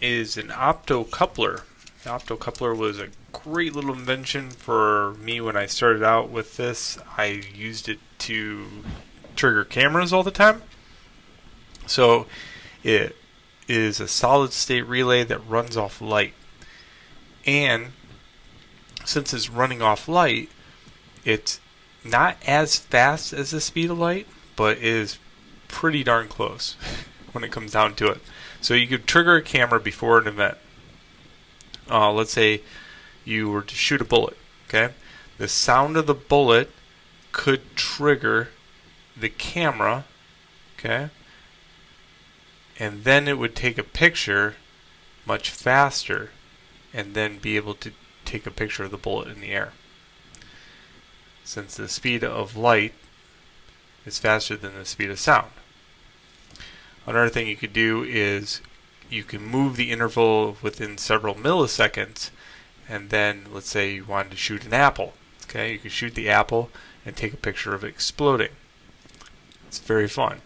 Is an optocoupler. The optocoupler was a great little invention for me when I started out with this. I used it to trigger cameras all the time. So it is a solid state relay that runs off light. And since it's running off light, it's not as fast as the speed of light, but is pretty darn close when it comes down to it. So you could trigger a camera before an event. Let's say you were to shoot a bullet. Okay, the sound of the bullet could trigger the camera. Okay, and then it would take a picture much faster, and then be able to take a picture of the bullet in the air. Since the speed of light is faster than the speed of sound. Another thing you could do is you can move the interval within several milliseconds, and then let's say you wanted to shoot an apple. Okay, you can shoot the apple and take a picture of it exploding. It's very fun.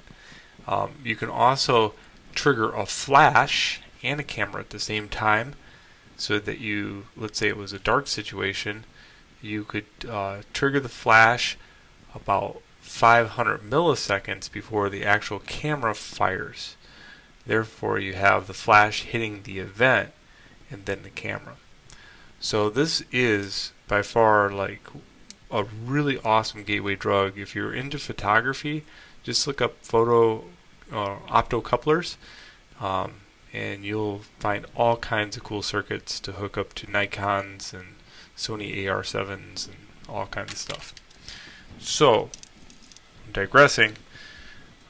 You can also trigger a flash and a camera at the same time, so that you, let's say it was a dark situation, you could trigger the flash about 500 milliseconds before the actual camera fires. Therefore, you have the flash hitting the event and then the camera. So this is by far like a really awesome gateway drug. If you're into photography, just look up optocouplers, and you'll find all kinds of cool circuits to hook up to Nikons and Sony AR7s and all kinds of stuff. So, I'm digressing,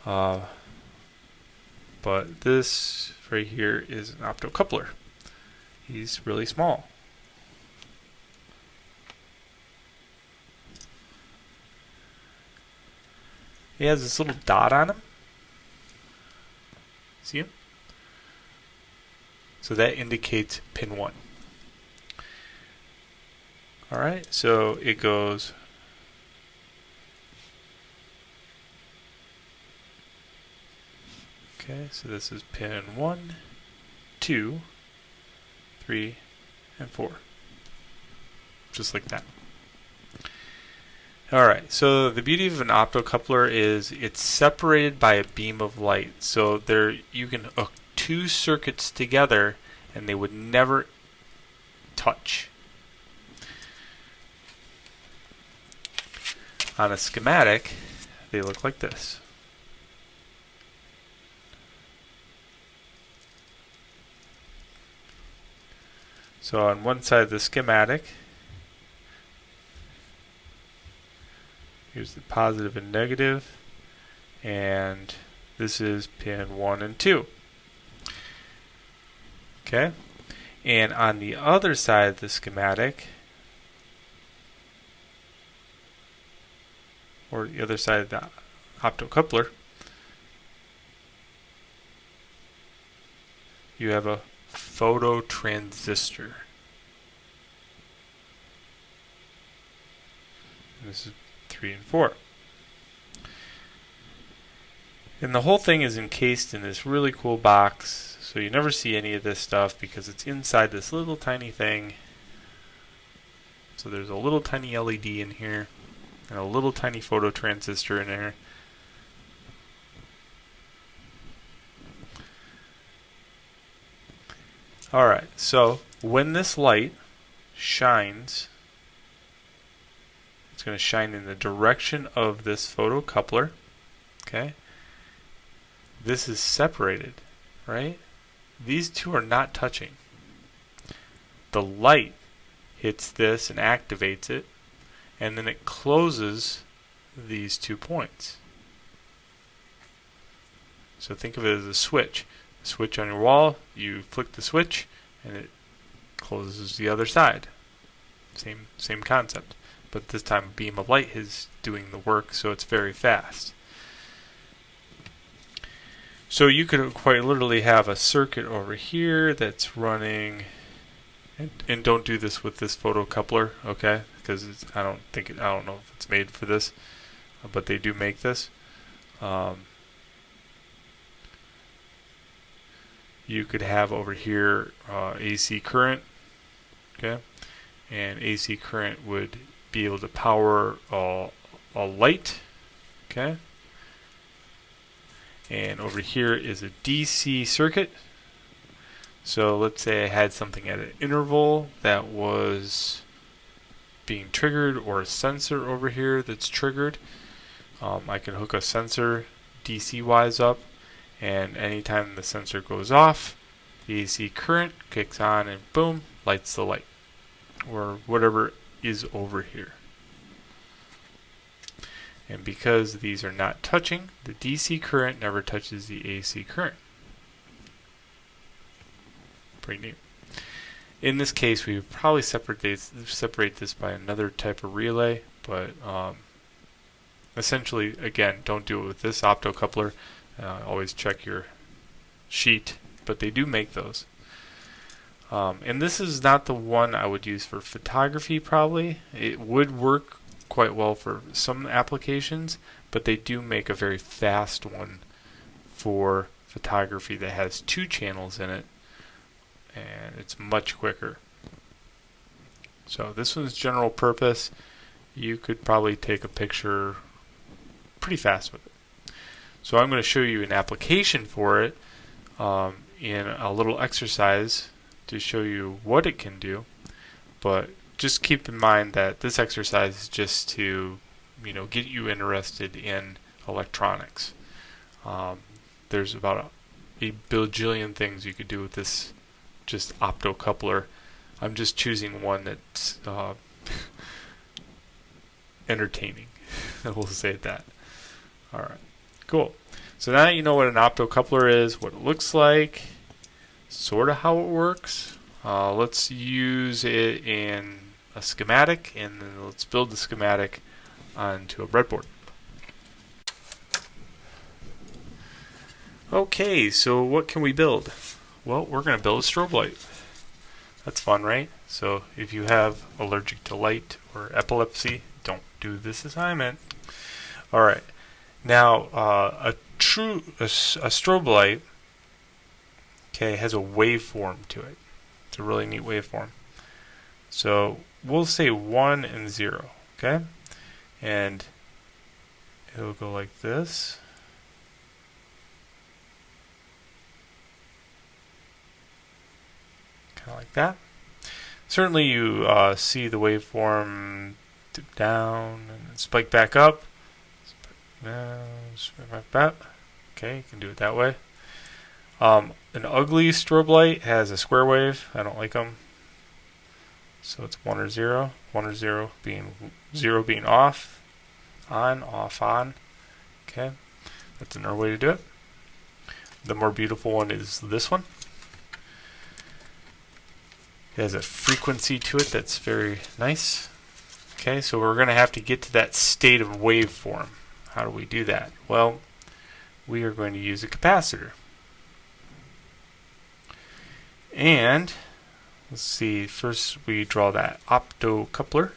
but this right here is an optocoupler. He's really small. He has this little dot on him. See him? So that indicates pin 1. Alright, so it goes okay, so this is pin 1, 2, 3, and 4. Just like that. Alright, so the beauty of an optocoupler is it's separated by a beam of light. So there you can hook two circuits together and they would never touch. On a schematic, they look like this. So on one side of the schematic, here's the positive and negative, and this is pin 1 and 2. Okay, and on the other side of the schematic, or the other side of the optocoupler, you have a phototransistor. And this is 3 and 4. And the whole thing is encased in this really cool box, so you never see any of this stuff because it's inside this little tiny thing. So there's a little tiny LED in here and a little tiny phototransistor in there. Alright, so when this light shines, it's going to shine in the direction of this photocoupler. Okay? This is separated, right? These two are not touching. The light hits this and activates it, and then it closes these 2 points. So think of it as a switch. A switch on your wall, you flick the switch, and it closes the other side. Same concept. But this time a beam of light is doing the work, so it's very fast. So you could quite literally have a circuit over here that's running, and don't do this with this photocoupler, okay? Because I don't know if it's made for this, but they do make this. you could have over here AC current, okay, and AC current would be able to power a light, okay, and over here is a DC circuit. So let's say I had something at an interval that was being triggered, or a sensor over here that's triggered. I can hook a sensor DC wise up, and anytime the sensor goes off, the AC current kicks on and boom, lights the light, or whatever is over here. And because these are not touching, the DC current never touches the AC current. Pretty neat. In this case, we would probably separate this by another type of relay, but essentially, again, don't do it with this optocoupler. Always check your sheet, but they do make those. And this is not the one I would use for photography, probably. It would work quite well for some applications, but they do make a very fast one for photography that has 2 channels in it, and it's much quicker. So this one's general purpose. You could probably take a picture pretty fast with it. So I'm going to show you an application for it in a little exercise to show you what it can do, but just keep in mind that this exercise is just to, get you interested in electronics. There's about a bajillion things you could do with this just optocoupler. I'm just choosing one that's entertaining. We'll say that. Alright, cool. So now you know what an optocoupler is, what it looks like, sort of how it works. Let's use it in a schematic, and then let's build the schematic onto a breadboard. Okay, so what can we build? Well, we're going to build a strobe light. That's fun, right? So if you have allergic to light or epilepsy, don't do this assignment. Alright, now a strobe light, okay, has a waveform to it. It's a really neat waveform. So we'll say 1 and 0, okay? And it'll go like this. Kind of like that. Certainly you see the waveform dip down and spike back up. Spike down, spike back up. Okay, you can do it that way. An ugly strobe light has a square wave. I don't like them. So it's 1 or 0. 1 or 0 being 0 being off, on, off, on. Okay, that's another way to do it. The more beautiful one is this one. It has a frequency to it that's very nice. Okay, so we're going to have to get to that state of waveform. How do we do that? Well, we are going to use a capacitor. And let's see, first we draw that optocoupler.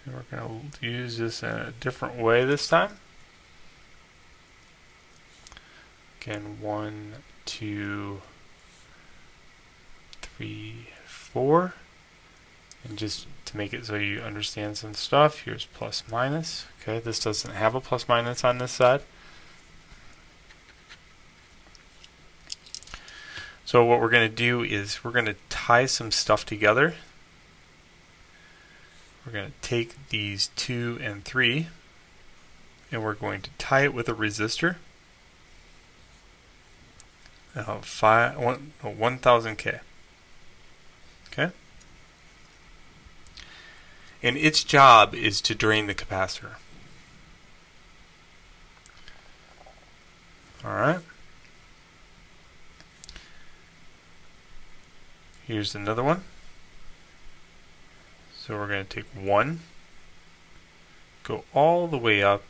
And we're going to use this in a different way this time. Again, 1, 2, 3, 4. And just to make it so you understand some stuff, here's plus minus. Okay, this doesn't have a plus minus on this side. So what we're going to do is we're going to tie some stuff together. We're going to take these 2 and 3 and we're going to tie it with a resistor of 1000K. Okay? And its job is to drain the capacitor. Alright. Here's another one. So we're going to take 1, go all the way up,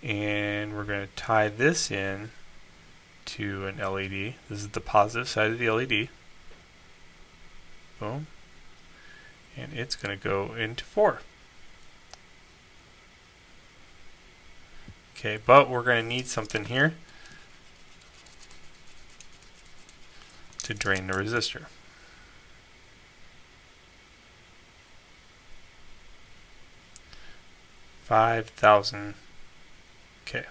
and we're going to tie this in to an LED. This is the positive side of the LED. Boom. And it's going to go into 4. Okay, but we're going to need something here to drain the resistor. $5,000. Okay.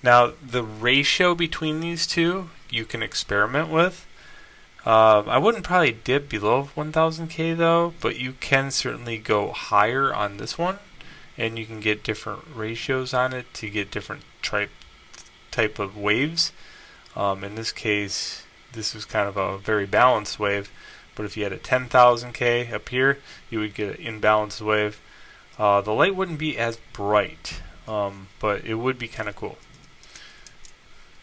Now the ratio between these two you can experiment with. I wouldn't probably dip below 1000K though, but you can certainly go higher on this one, and you can get different ratios on it to get different type of waves. In this case, this is kind of a very balanced wave, but if you had a 10,000K up here, you would get an imbalanced wave. The light wouldn't be as bright, but it would be kind of cool.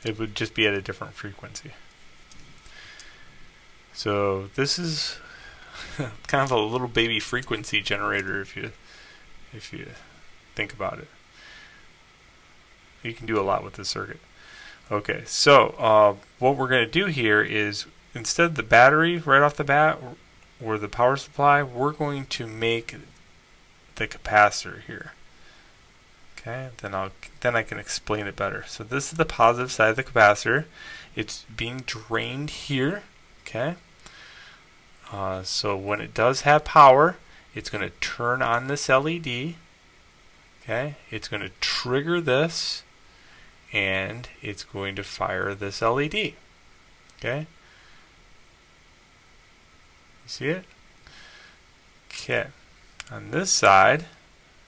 It would just be at a different frequency. So this is kind of a little baby frequency generator if you think about it. You can do a lot with this circuit. Okay, so what we're going to do here is, instead of the battery right off the bat or the power supply, we're going to make the capacitor here. Okay, then I can explain it better. So this is the positive side of the capacitor. It's being drained here. Okay. So when it does have power, it's going to turn on this LED. Okay, it's going to trigger this, and it's going to fire this LED. Okay, you see it? Okay, on this side,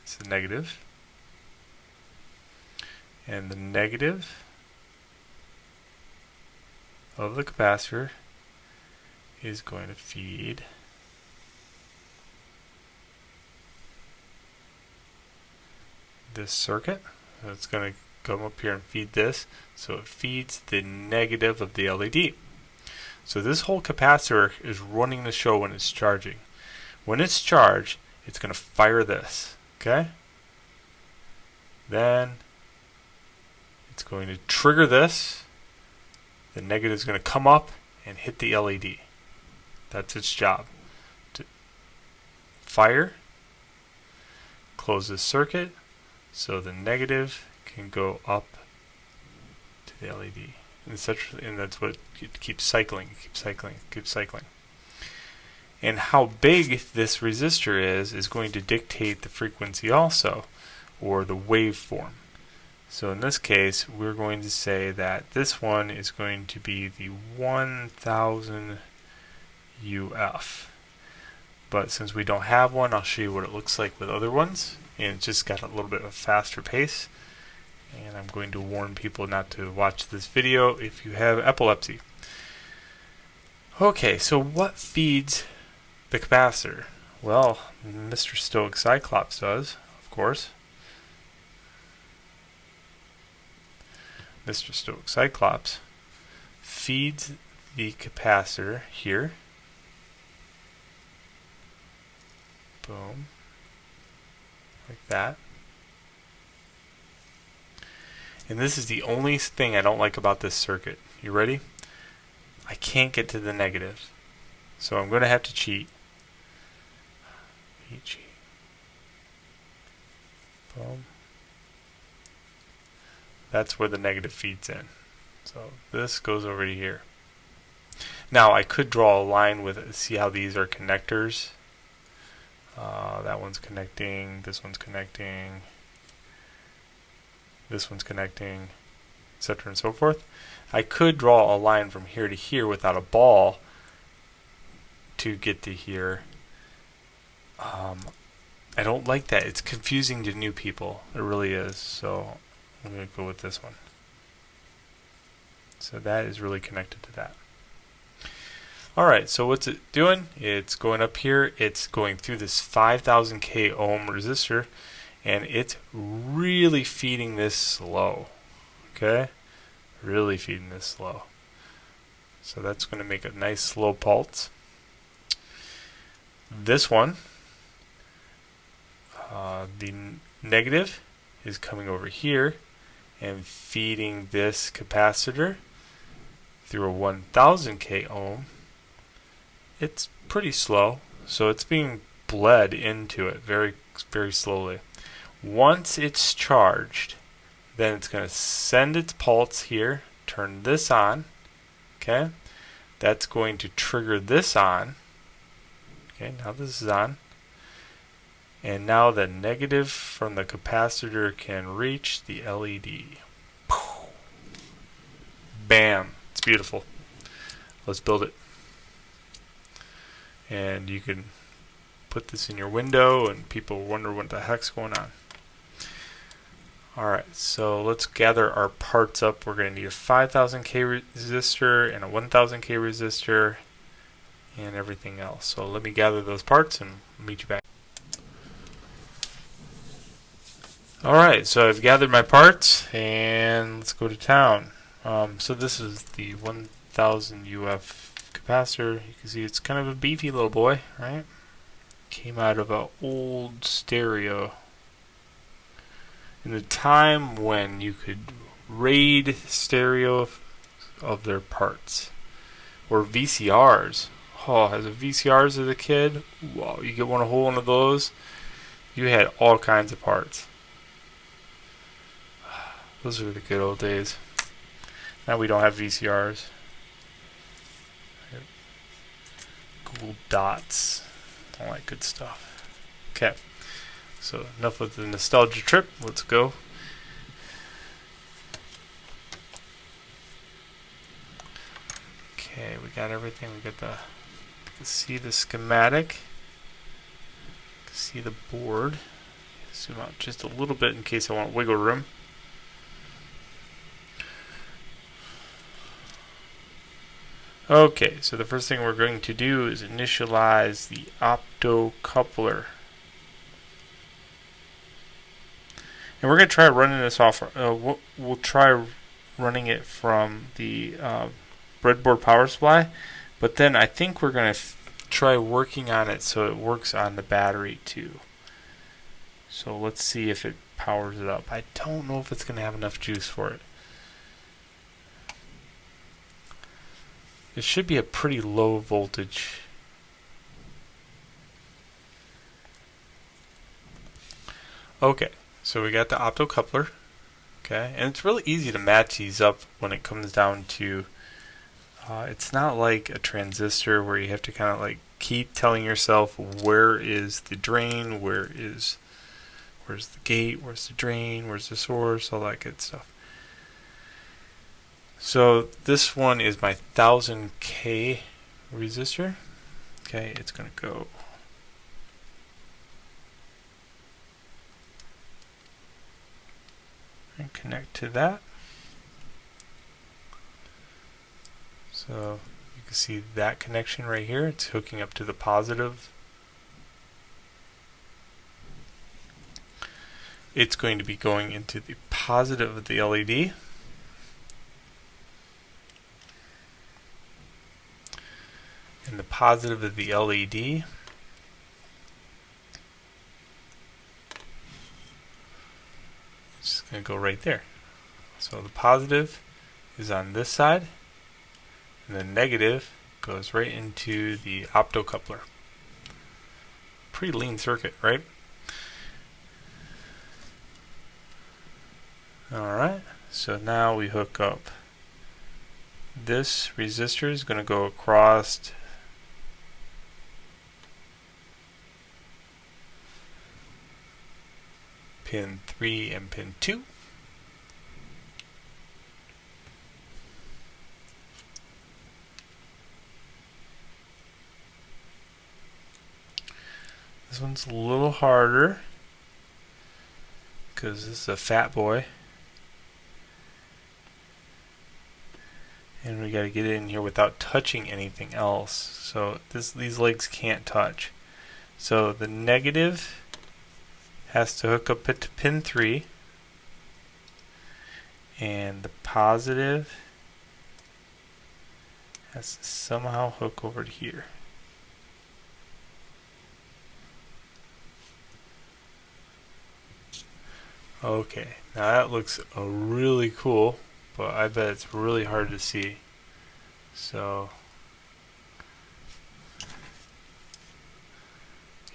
it's the negative, and the negative of the capacitor is going to feed this circuit. So it's going to come up here and feed this, so it feeds the negative of the LED. So this whole capacitor is running the show when it's charging. When it's charged, it's going to fire this. Okay? Then it's going to trigger this. The negative is going to come up and hit the LED. That's its job. To fire, close this circuit, so the negative can go up to the LED. And that's what it keeps cycling, keeps cycling. And how big this resistor is going to dictate the frequency also, or the waveform. So in this case, we're going to say that this one is going to be the 1000 UF. But since we don't have one, I'll show you what it looks like with other ones. And it's just got a little bit of a faster pace. And I'm going to warn people not to watch this video if you have epilepsy. Okay, so what feeds the capacitor? Well, Mr. Stoic Cyclops does, of course. Mr. Stoic Cyclops feeds the capacitor here. Boom. Like that. And this is the only thing I don't like about this circuit. You ready? I can't get to the negatives. So I'm going to have to cheat. Cheat. Boom. That's where the negative feeds in. So this goes over to here. Now I could draw a line with it. See how these are connectors? That one's connecting, this one's connecting, this one's connecting, etc. and so forth. I could draw a line from here to here without a ball to get to here. I don't like that. It's confusing to new people. It really is. So I'm going to go with this one. So that is really connected to that. Alright, so what's it doing? It's going up here, it's going through this 5000K ohm resistor, and it's really feeding this slow. Okay? Really feeding this slow. So that's going to make a nice slow pulse. This one, the negative is coming over here and feeding this capacitor through a 1000k ohm. It's pretty slow, so it's being bled into it very, very slowly. Once it's charged, then it's going to send its pulse here, turn this on. Okay, that's going to trigger this on. Okay, now this is on. And now the negative from the capacitor can reach the LED. Bam! It's beautiful. Let's build it. And you can put this in your window and people wonder what the heck's going on. Alright, so let's gather our parts up. We're going to need a 5000k resistor and a 1000k resistor and everything else. So let me gather those parts and meet you back. Alright, so I've gathered my parts and let's go to town. So this is the 1000 UF capacitor. You can see it's kind of a beefy little boy, right? Came out of an old stereo. In the time when you could raid stereo of their parts. Or VCRs. Oh, as a VCRs as a kid, wow, you get one of those, you had all kinds of parts. Those were the good old days. Now we don't have VCRs. Google Dots. All that good stuff. Okay. So enough with the nostalgia trip. Let's go. Okay, we got everything. We got the, you can see the schematic. You can see the board. Zoom out just a little bit in case I want wiggle room. Okay, so the first thing we're going to do is initialize the optocoupler. And we're going to try running this off. We'll try running it from the breadboard power supply, but then I think we're going to try working on it so it works on the battery too. So let's see if it powers it up. I don't know if it's going to have enough juice for it. It should be a pretty low voltage. Okay, so we got the optocoupler. Okay, and it's really easy to match these up when it comes down to, it's not like a transistor where you have to kind of like keep telling yourself where is the drain, where's the gate, where's the drain, where's the source, all that good stuff. So this one is my 1000k resistor. Okay, it's going to go and connect to that. So you can see that connection right here. It's hooking up to the positive. It's going to be going into the positive of the LED. And the positive of the LED is just going to go right there. So the positive is on this side, and the negative goes right into the optocoupler. Pretty lean circuit, right? Alright, so now we hook up. This resistor is going to go across pin 3 and pin 2. This one's a little harder because this is a fat boy. And we got to get it in here without touching anything else. So these legs can't touch. So the negative has to hook up to pin 3, and the positive has to somehow hook over to here. Okay, now that looks really cool, but I bet it's really hard to see. So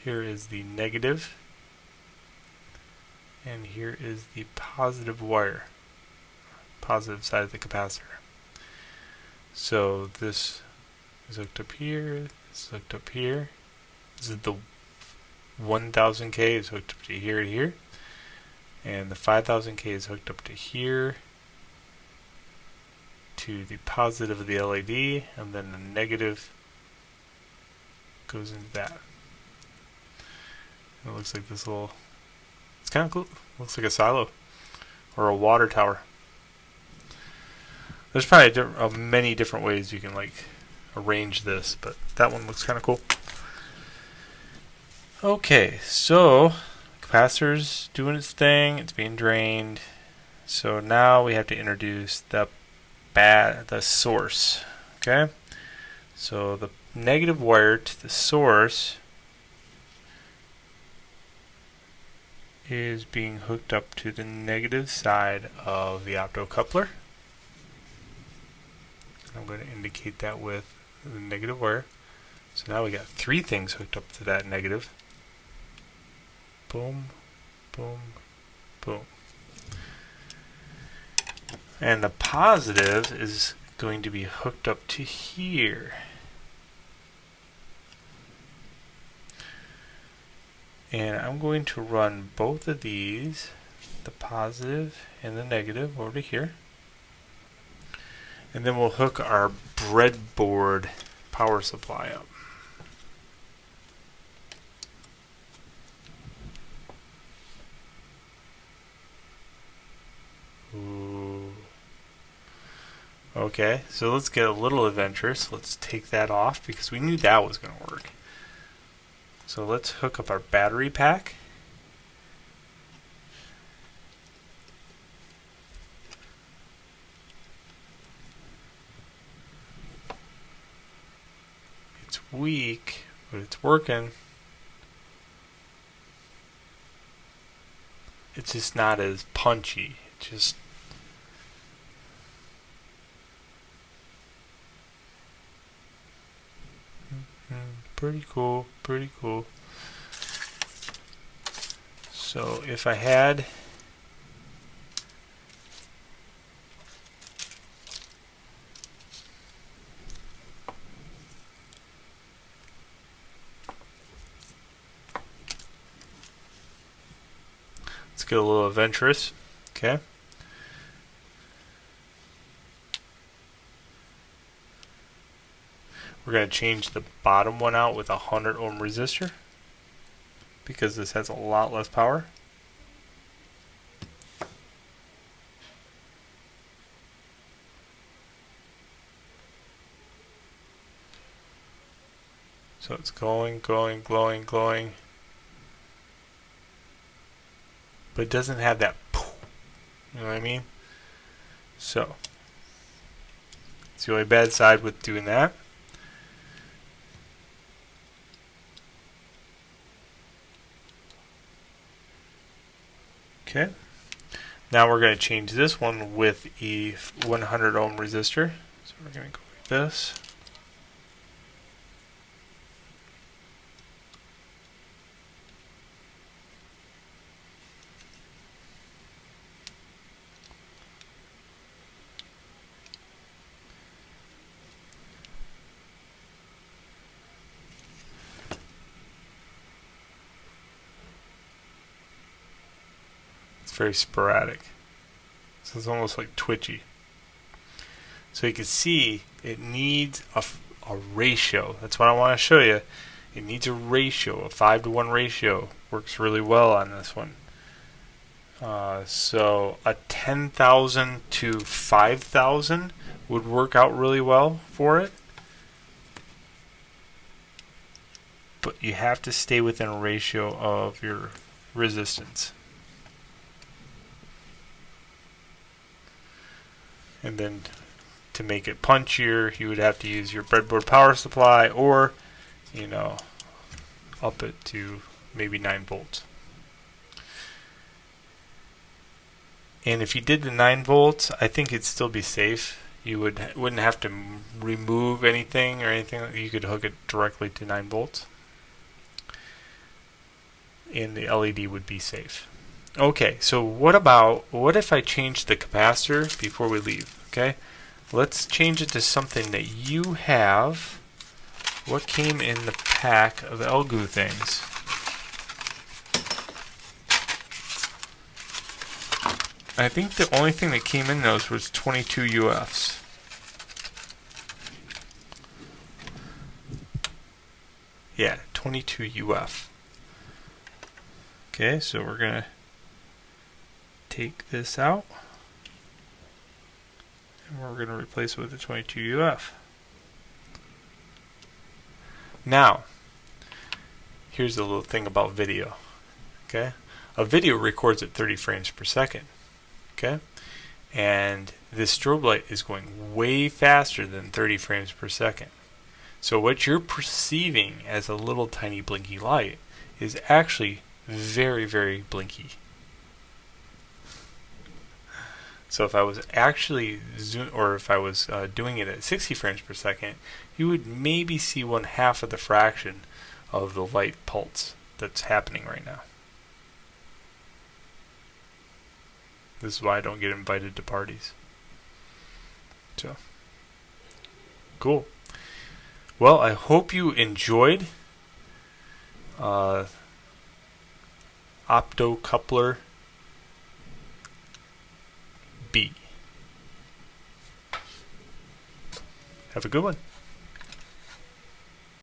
here is the negative, and here is the positive wire, positive side of the capacitor. So this is hooked up here, this is hooked up here. This is the 1000K is hooked up to here to here. And the 5000K is hooked up to here, to the positive of the LED, and then the negative goes into that. And it looks like this little, it's kind of cool, looks like a silo, or a water tower. There's probably many different ways you can like arrange this, but that one looks kind of cool. Okay, so capacitor's doing its thing, it's being drained. So now we have to introduce the source. Okay? So the negative wire to the source is being hooked up to the negative side of the optocoupler. I'm going to indicate that with the negative wire. So now we got 3 things hooked up to that negative. Boom, boom, boom. And the positive is going to be hooked up to here. And I'm going to run both of these, the positive and the negative, over to here. And then we'll hook our breadboard power supply up. Ooh. Okay, so let's get a little adventurous. Let's take that off because we knew that was going to work. So let's hook up our battery pack. It's weak, but it's working. It's just not as punchy. It just pretty cool, pretty cool. So if I had let's get a little adventurous. Okay. We're going to change the bottom one out with a 100 ohm resistor because this has a lot less power. So it's going, glowing. But it doesn't have that poof, you know what I mean? So it's the only bad side with doing that. Okay, now we're going to change this one with a 100 ohm resistor. So we're going to go like this. Very sporadic, so it's almost like twitchy. So you can see it needs a ratio. That's what I want to show you. It needs a ratio, a 5-to-1 ratio. Works really well on this one. So a 10,000 to 5,000 would work out really well for it. But you have to stay within a ratio of your resistance. And then to make it punchier, you would have to use your breadboard power supply, or, you know, up it to maybe 9 volts. And if you did the 9 volts, I think it'd still be safe. You wouldn't have to remove anything or anything. You could hook it directly to 9 volts. And the LED would be safe. Okay, so what if I change the capacitor before we leave? Okay, let's change it to something that you have. What came in the pack of Elgu things? I think the only thing that came in those was 22 UFs. Yeah, 22 UF. Okay, so we're gonna take this out, and we're gonna replace it with a 22 UF. Now, here's a little thing about video. Okay, a video records at 30 frames per second. Okay, and this strobe light is going way faster than 30 frames per second. So what you're perceiving as a little tiny blinky light is actually very, very blinky. So if I was actually doing it at 60 frames per second, you would maybe see 1/2 of the fraction of the light pulse that's happening right now. This is why I don't get invited to parties. So, cool. Well, I hope you enjoyed Optocoupler B. Have a good one.